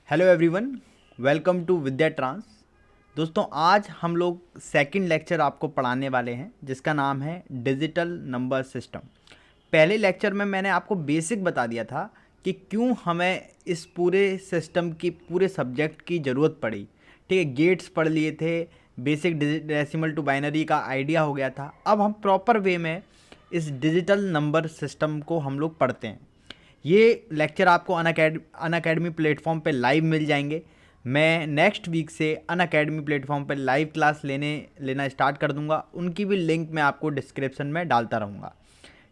Hello everyone, welcome to Vidya trans. दोस्तों, आज हम लोग सेकंड लेक्चर आपको पढ़ाने वाले हैं जिसका नाम है डिजिटल नंबर सिस्टम। पहले लेक्चर में मैंने आपको बेसिक बता दिया था कि क्यों हमें इस पूरे सिस्टम की पूरे सब्जेक्ट की ज़रूरत पड़ी। ठीक है, गेट्स पढ़ लिए थे, बेसिक डेसिमल टू बाइनरी का आइडिया हो गया था। अब हम प्रॉपर वे में इस डिजिटल नंबर सिस्टम को हम लोग पढ़ते हैं। ये लेक्चर आपको अनअकैडमी प्लेटफॉर्म पे लाइव मिल जाएंगे। मैं नेक्स्ट वीक से अनअकैडमी प्लेटफॉर्म पे लाइव क्लास लेना स्टार्ट कर दूंगा। उनकी भी लिंक मैं आपको डिस्क्रिप्शन में डालता रहूँगा।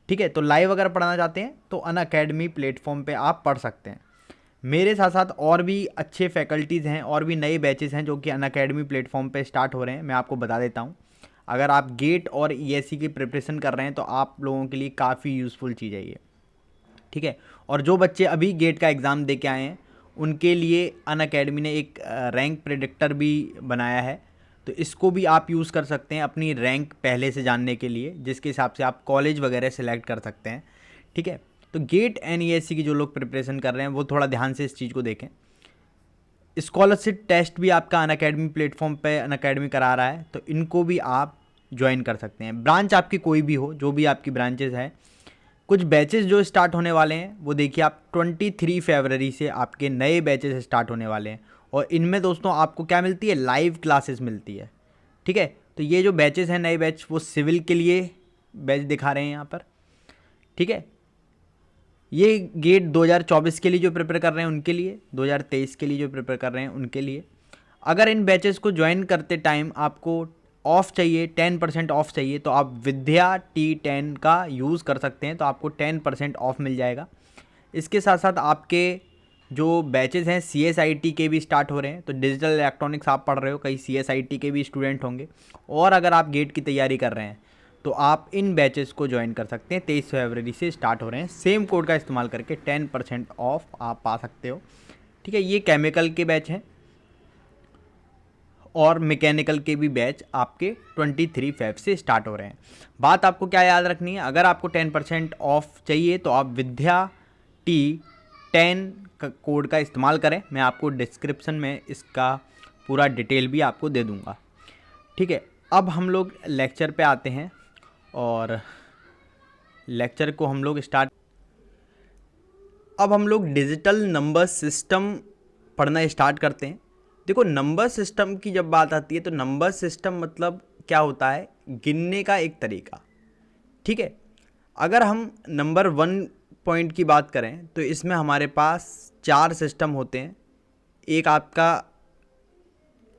ठीक है, तो लाइव अगर पढ़ना चाहते हैं तो अनअकैडमी प्लेटफॉर्म पे आप पढ़ सकते हैं। मेरे साथ साथ और भी अच्छे फैकल्टीज़ हैं और भी नए बैचेज़ हैं जो कि अनअकैडमी प्लेटफॉर्म पे स्टार्ट हो रहे हैं। मैं आपको बता देता हूँ, अगर आप गेट और ईएससी की प्रिपरेशन कर रहे हैं तो आप लोगों के लिए काफ़ी यूज़फुल चीज़ है ये। ठीक है, और जो बच्चे अभी गेट का एग्ज़ाम दे के आए हैं उनके लिए अनअकैडमी ने एक रैंक प्रेडिक्टर भी बनाया है। तो इसको भी आप यूज़ कर सकते हैं अपनी रैंक पहले से जानने के लिए, जिसके हिसाब से आप कॉलेज वगैरह सेलेक्ट कर सकते हैं। ठीक है, तो गेट एनईएससी की जो लोग प्रिपरेशन कर रहे हैं वो थोड़ा ध्यान से इस चीज़ को देखें। स्कॉलरशिप टेस्ट भी आपका अनअकैडमी प्लेटफॉर्म पे अनअकैडमी करा रहा है, तो इनको भी आप ज्वाइन कर सकते हैं। ब्रांच आपकी कोई भी हो, जो भी आपकी ब्रांचेज़ हैं। कुछ बैचेस जो स्टार्ट होने वाले हैं वो देखिए, आप 23 फरवरी से आपके नए बैचेस स्टार्ट होने वाले हैं। और इनमें दोस्तों आपको क्या मिलती है, लाइव क्लासेस मिलती है। ठीक है, तो ये जो बैचेस हैं नए बैच, वो सिविल के लिए बैच दिखा रहे हैं यहाँ पर। ठीक है, ये गेट 2024 के लिए जो प्रिपेयर कर रहे हैं उनके लिए, 2023 के लिए जो प्रिपेयर कर रहे हैं उनके लिए। अगर इन बैचेस को ज्वाइन करते टाइम आपको ऑफ़ चाहिए, 10% ऑफ़ चाहिए, तो आप विद्या T10 का यूज़ कर सकते हैं। तो आपको 10% ऑफ़ मिल जाएगा। इसके साथ साथ आपके जो बैचेस हैं CSIT के भी स्टार्ट हो रहे हैं। तो डिजिटल इलेक्ट्रॉनिक्स आप पढ़ रहे हो, कई CSIT के भी स्टूडेंट होंगे। और अगर आप गेट की तैयारी कर रहे हैं तो आप इन बैचेस को ज्वाइन कर सकते हैं। 23 फरवरी से स्टार्ट हो रहे हैं। सेम कोड का इस्तेमाल करके 10% ऑफ आप पा सकते हो। ठीक है, ये केमिकल के बैच हैं और मैकेनिकल के भी बैच आपके 23 फेब से स्टार्ट हो रहे हैं। बात आपको क्या याद रखनी है, अगर आपको 10% ऑफ चाहिए तो आप विद्या T10 कोड का इस्तेमाल करें। मैं आपको डिस्क्रिप्शन में इसका पूरा डिटेल भी आपको दे दूंगा। ठीक है, अब हम लोग लेक्चर पे आते हैं और लेक्चर को हम लोग स्टार्ट। अब हम लोग डिजिटल नंबर सिस्टम पढ़ना स्टार्ट करते हैं। देखो, नंबर सिस्टम की जब बात आती है तो नंबर सिस्टम मतलब क्या होता है, गिनने का एक तरीका। ठीक है, अगर हम नंबर 1 पॉइंट की बात करें तो इसमें हमारे पास 4 सिस्टम होते हैं। एक आपका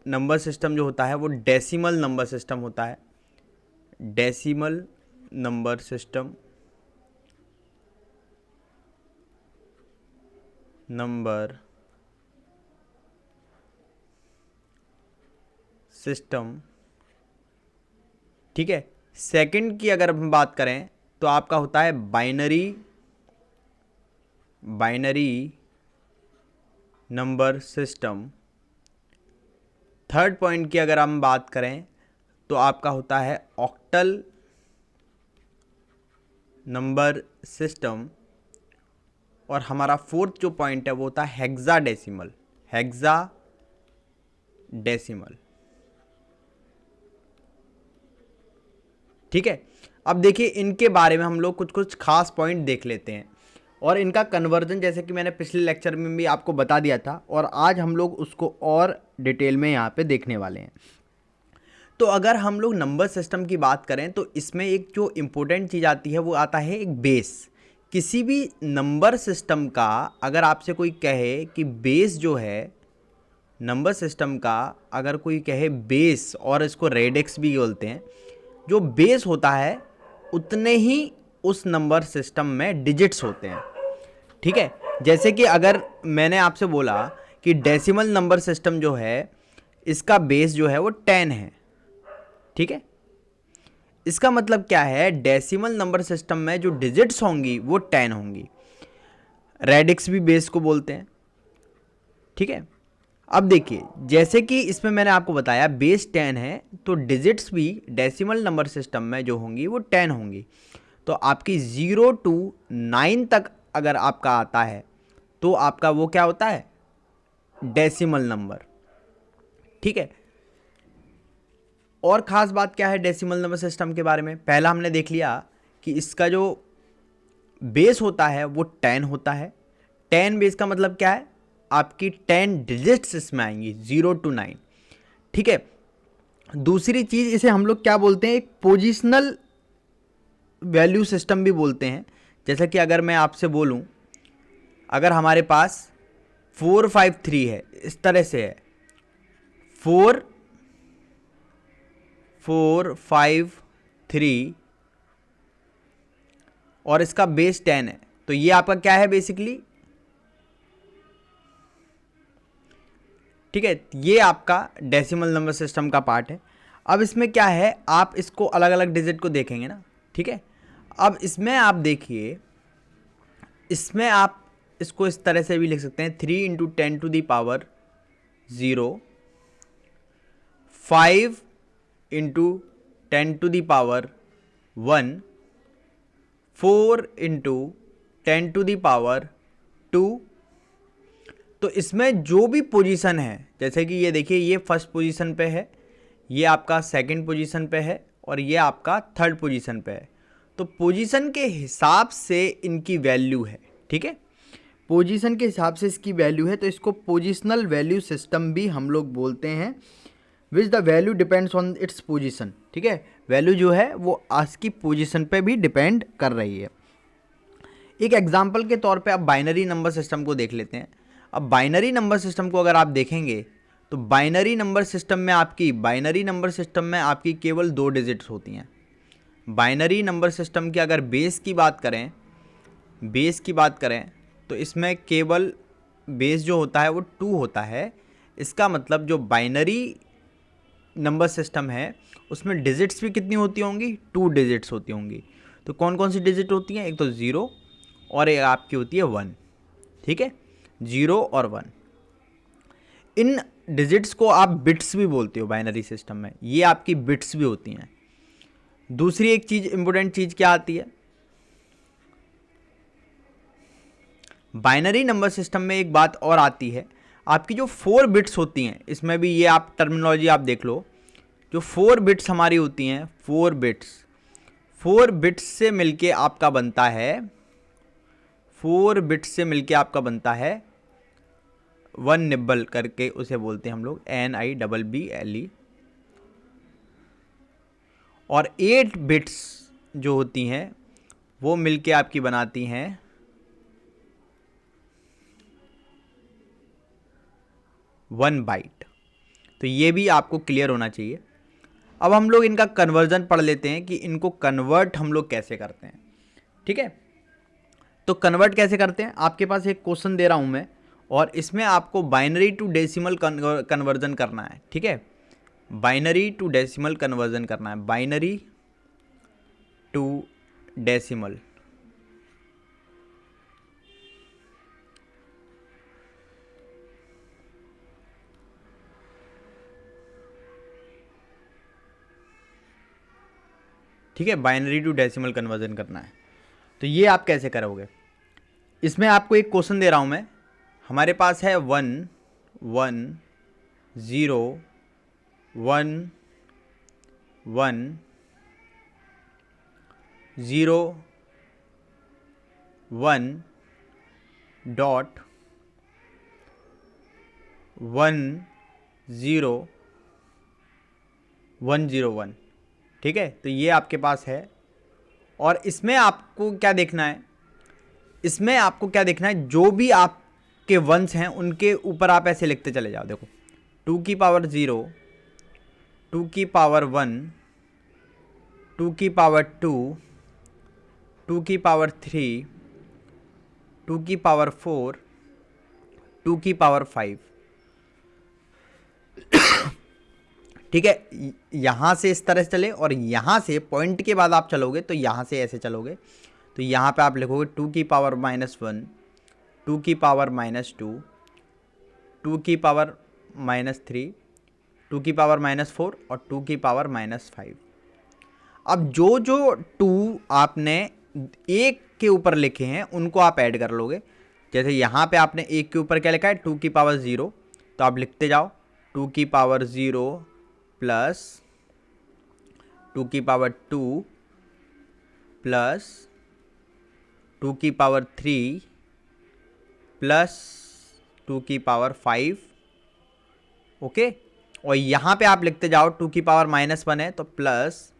नंबर सिस्टम जो होता है वो डेसिमल नंबर सिस्टम होता है। Decimal number system, number system. ठीक है, सेकंड की अगर हम बात करें तो आपका होता है binary number system. Third point की अगर हम बात करें तो आपका होता है ऑक्टल नंबर सिस्टम। और हमारा फोर्थ जो पॉइंट है वो होता है हेक्साडेसिमल हेक्साडेसिमल। ठीक है, अब देखिए इनके बारे में हम लोग कुछ कुछ खास पॉइंट देख लेते हैं और इनका कन्वर्जन, जैसे कि मैंने पिछले लेक्चर में भी आपको बता दिया था, और आज हम लोग उसको और डिटेल में यहाँ पे देखने वाले हैं। तो अगर हम लोग नंबर सिस्टम की बात करें तो इसमें एक जो इम्पोर्टेंट चीज़ आती है वो आता है एक बेस। किसी भी नंबर सिस्टम का अगर आपसे कोई कहे कि बेस जो है नंबर सिस्टम का, अगर कोई कहे बेस, और इसको रेडिक्स भी बोलते हैं, जो बेस होता है उतने ही उस नंबर सिस्टम में डिजिट्स होते हैं। ठीक है, जैसे कि अगर मैंने आपसे बोला कि डेसिमल नंबर सिस्टम जो है इसका बेस जो है वो 10 है। ठीक है, इसका मतलब क्या है, डेसिमल नंबर सिस्टम में जो डिजिट्स होंगी वो 10 होंगी। रेडिक्स भी बेस को बोलते हैं। ठीक है, अब देखिए जैसे कि इसमें मैंने आपको बताया बेस 10 है, तो डिजिट्स भी डेसिमल नंबर सिस्टम में जो होंगी वो 10 होंगी। तो आपकी 0 to 9 तक अगर आपका आता है तो आपका वो क्या होता है, डेसिमल नंबर। ठीक है, और ख़ास बात क्या है डेसिमल नंबर सिस्टम के बारे में? पहला हमने देख लिया कि इसका जो बेस होता है वो 10 होता है। 10 बेस का मतलब क्या है? आपकी 10 डिजिट्स इसमें आएंगी 0 to 9। ठीक है, दूसरी चीज़, इसे हम लोग क्या बोलते हैं? एक पोजिशनल वैल्यू सिस्टम भी बोलते हैं। जैसा कि अगर मैं आपसे बोलूं, अगर हमारे पास 4 5 3 है, इस तरह से है 4 4 5 3 और इसका बेस 10 है, तो ये आपका क्या है बेसिकली? ठीक है, ये आपका डेसिमल नंबर सिस्टम का पार्ट है। अब इसमें क्या है, आप इसको अलग अलग डिजिट को देखेंगे ना। ठीक है, अब इसमें आप देखिए, इसमें आप इसको इस तरह से भी लिख सकते हैं 3 × 10 to the power 0, 5 × 10 to the power 1, 4 × 10 to the power 2। तो इसमें जो भी पोजीशन है, जैसे कि ये देखिए, ये फर्स्ट पोजीशन पे है, ये आपका सेकंड पोजीशन पे है और ये आपका थर्ड पोजीशन पे है। तो पोजीशन के हिसाब से इनकी वैल्यू है। ठीक है, पोजीशन के हिसाब से इसकी वैल्यू है, तो इसको पोजिशनल वैल्यू सिस्टम भी हम लोग बोलते हैं, which the value depends on its position. ठीक है, वैल्यू जो है वो आज की पोजीशन पे भी डिपेंड कर रही है। एक एग्जांपल के तौर पे आप बाइनरी नंबर सिस्टम को देख लेते हैं। अब बाइनरी नंबर सिस्टम को अगर आप देखेंगे तो बाइनरी नंबर सिस्टम में आपकी केवल 2 डिजिट्स होती हैं। बाइनरी नंबर सिस्टम की अगर बेस की बात करें तो इसमें केवल बेस जो होता है वो 2 होता है। इसका मतलब जो बाइनरी नंबर सिस्टम है उसमें डिजिट्स भी कितनी होती होंगी? 2 डिजिट्स होती होंगी। तो कौन कौन सी डिजिट होती हैं? एक तो 0 और एक आपकी होती है 1। ठीक है, 0 और 1, इन डिजिट्स को आप बिट्स भी बोलते हो बाइनरी सिस्टम में, ये आपकी बिट्स भी होती हैं। दूसरी एक चीज़, इंपॉर्टेंट चीज़ क्या आती है बाइनरी नंबर सिस्टम में? एक बात और आती है, आपकी जो 4 बिट्स होती हैं, इसमें भी ये आप टर्मिनोलॉजी आप देख लो, जो 4 बिट्स हमारी होती हैं, 4 बिट्स से मिलके आपका बनता है 1 निब्बल करके उसे बोलते हैं हम लोग, NIBBLE। और 8 बिट्स जो होती हैं वो मिलके आपकी बनाती हैं 1 बाइट। तो ये भी आपको क्लियर होना चाहिए। अब हम लोग इनका कन्वर्जन पढ़ लेते हैं कि इनको कन्वर्ट हम लोग कैसे करते हैं। ठीक है, तो कन्वर्ट कैसे करते हैं? आपके पास एक क्वेश्चन दे रहा हूं मैं और इसमें आपको बाइनरी टू डेसिमल कन्वर्जन करना है। ठीक है, बाइनरी टू डेसिमल कन्वर्जन करना है, बाइनरी टू डेसिमल। ठीक है, बाइनरी टू डेसिमल कन्वर्जन करना है। तो ये आप कैसे करोगे? इसमें आपको एक क्वेश्चन दे रहा हूं मैं, हमारे पास है 1 1 0 1 1 0 1 डॉट 1 0 1 0 1। ठीक है, तो ये आपके पास है। और इसमें आपको क्या देखना है? जो भी आपके वंस हैं उनके ऊपर आप ऐसे लिखते चले जाओ। देखो, 2 की पावर 0, 2 की पावर 1, 2 की पावर 2, 2 की पावर 3, 2 की पावर 4, 2 की पावर 5। ठीक है, यहाँ से इस तरह से चले और यहाँ से पॉइंट के बाद आप चलोगे तो यहाँ से ऐसे चलोगे, तो यहाँ पे आप लिखोगे 2 की पावर -1, 2 की पावर -2, 2 की पावर -3, 2 की पावर -4 और 2 की पावर -5। अब जो 2 आपने एक के ऊपर लिखे हैं उनको आप ऐड कर लोगे। जैसे यहाँ पे आपने एक के ऊपर क्या लिखा है? 2 की पावर 0, तो आप लिखते जाओ 2 की पावर 0 प्लस 2 की पावर 2 प्लस 2 की पावर 3 प्लस 2 की पावर 5, ओके। और यहाँ पे आप लिखते जाओ 2 की पावर -1 है तो प्लस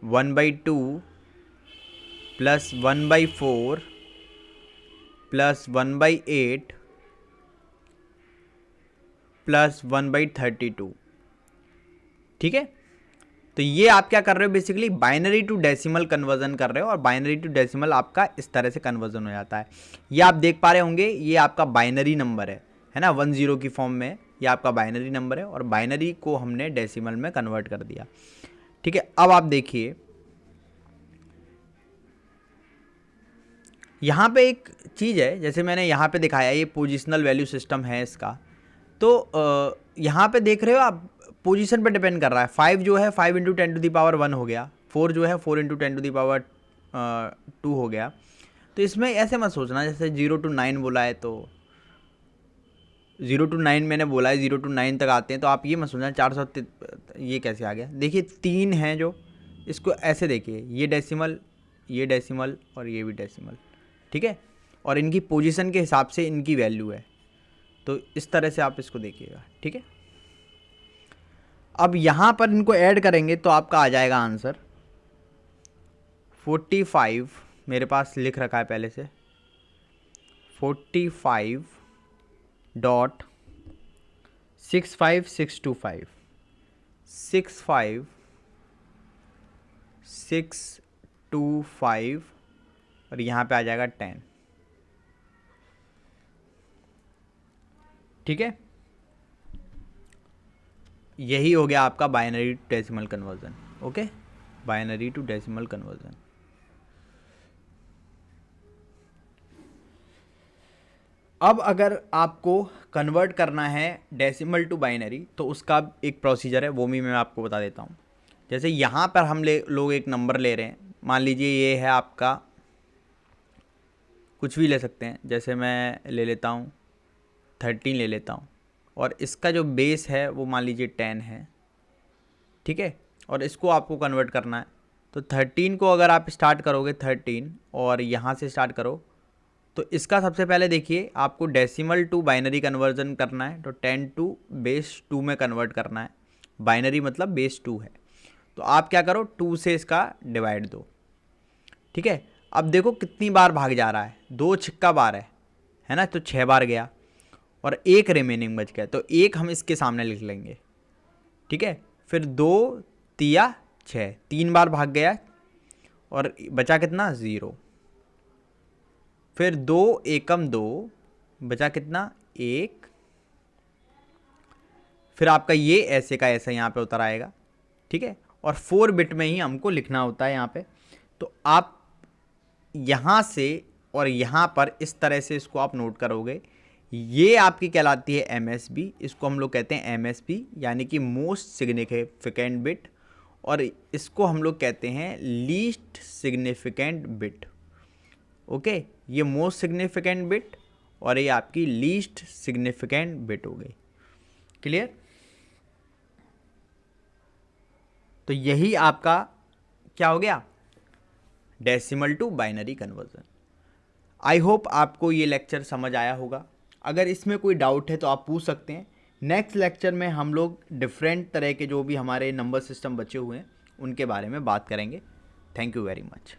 1/2 प्लस 1/4 प्लस 1/8 प्लस 1/32, ठीक है। तो ये आप क्या कर रहे हो, basically binary to decimal conversion कर रहे हो, और बाइनरी टू डेसिमल आपका इस तरह से कन्वर्जन हो जाता है। ये आप देख पा रहे होंगे, ये आपका बाइनरी नंबर है ना, 10 की फॉर्म में ये आपका बाइनरी नंबर है, और बाइनरी को हमने डेसिमल में कन्वर्ट कर दिया, ठीक है। अब आप देखिए यहाँ पे एक चीज़ है, जैसे मैंने यहाँ पे दिखाया, ये पोजिशनल वैल्यू सिस्टम है इसका। तो यहाँ पे देख रहे हो आप, पोजीशन पे डिपेंड कर रहा है। 5 जो है 5 × 10⁻1 हो गया, 4 जो है 4 × 10⁻2 हो गया। तो इसमें ऐसे मत सोचना जैसे 0 to 9 बोला है, तो 0 to 9 मैंने बोला है, 0 to 9 तक आते हैं, तो आप ये मत सोचना 400 ये कैसे आ गया। देखिए 3 हैं जो, इसको ऐसे देखिए, ये डेसिमल और ये भी डेसिमल, ठीक है। और इनकी पोजीशन के हिसाब से इनकी वैल्यू है, तो इस तरह से आप इसको देखिएगा, ठीक है। अब यहाँ पर इनको ऐड करेंगे तो आपका आ जाएगा आंसर 45, मेरे पास लिख रखा है पहले से, 45.65625 65625, और यहाँ पे आ जाएगा 10, ठीक है। यही हो गया आपका binary to decimal conversion, okay, binary to decimal conversion. अब अगर आपको कन्वर्ट करना है डेसिमल टू बाइनरी, तो उसका एक प्रोसीजर है, वो भी मैं आपको बता देता हूँ। जैसे यहाँ पर हम लोग एक नंबर ले रहे हैं, मान लीजिए ये है आपका, कुछ भी ले सकते हैं, जैसे मैं ले लेता हूँ 13 ले लेता हूँ, और इसका जो बेस है वो मान लीजिए 10 है, ठीक है। और इसको आपको कन्वर्ट करना है, तो 13 को अगर आप स्टार्ट करोगे 13 और यहाँ से स्टार्ट करो, तो इसका सबसे पहले देखिए आपको डेसिमल टू बाइनरी कन्वर्जन करना है, तो 10 टू बेस 2 में कन्वर्ट करना है। बाइनरी मतलब बेस 2 है, तो आप क्या करो 2 से इसका डिवाइड दो, ठीक है। अब देखो कितनी बार भाग जा रहा है, 2 छिक्का बार है ना, तो 6 बार गया, और 1 रिमेनिंग बच गया, तो 1 हम इसके सामने लिख लेंगे, ठीक है। फिर 2 तिया 6, 3 बार भाग गया, और बचा कितना 0। फिर 2 एकम 2, बचा कितना 1। फिर आपका ये ऐसे का ऐसा यहाँ पे उतर आएगा, ठीक है। और 4 बिट में ही हमको लिखना होता है यहाँ पे, तो आप यहाँ से और यहाँ पर इस तरह से इसको आप नोट करोगे। ये आपकी कहलाती है MSB, इसको हम लोग कहते हैं MSB यानी कि मोस्ट सिग्निफिकेंट बिट, और इसको हम लोग कहते हैं लीस्ट सिग्निफिकेंट बिट, ओके। ये मोस्ट सिग्निफिकेंट बिट और ये आपकी लीस्ट सिग्निफिकेंट बिट हो गई, क्लियर। तो यही आपका क्या हो गया, decimal to binary conversion. I hope आपको ये लेक्चर समझ आया होगा। अगर इसमें कोई डाउट है तो आप पूछ सकते हैं। नेक्स्ट लेक्चर में हम लोग डिफरेंट तरह के जो भी हमारे नंबर सिस्टम बचे हुए हैं उनके बारे में बात करेंगे। Thank you very much.